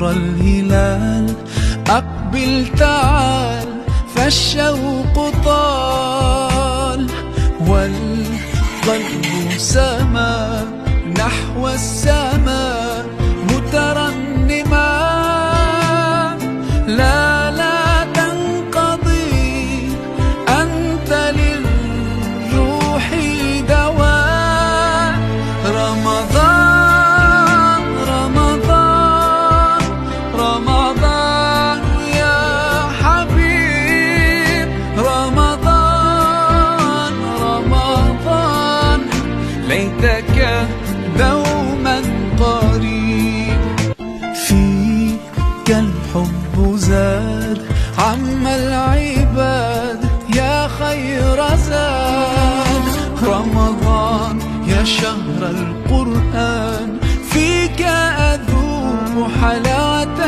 نور الهلال أقبل تعال فالشوق طال والقلب سما نحو السماء مترنما. لا تنقضي أنت للروح دواء. رمضان رمضان رمضان يا حبيب، رمضان رمضان ليتك دوما قريب. فيك الحب زاد عم العباد يا خير زاد. رمضان يا شهر القرآن فيك أذوق حلاوة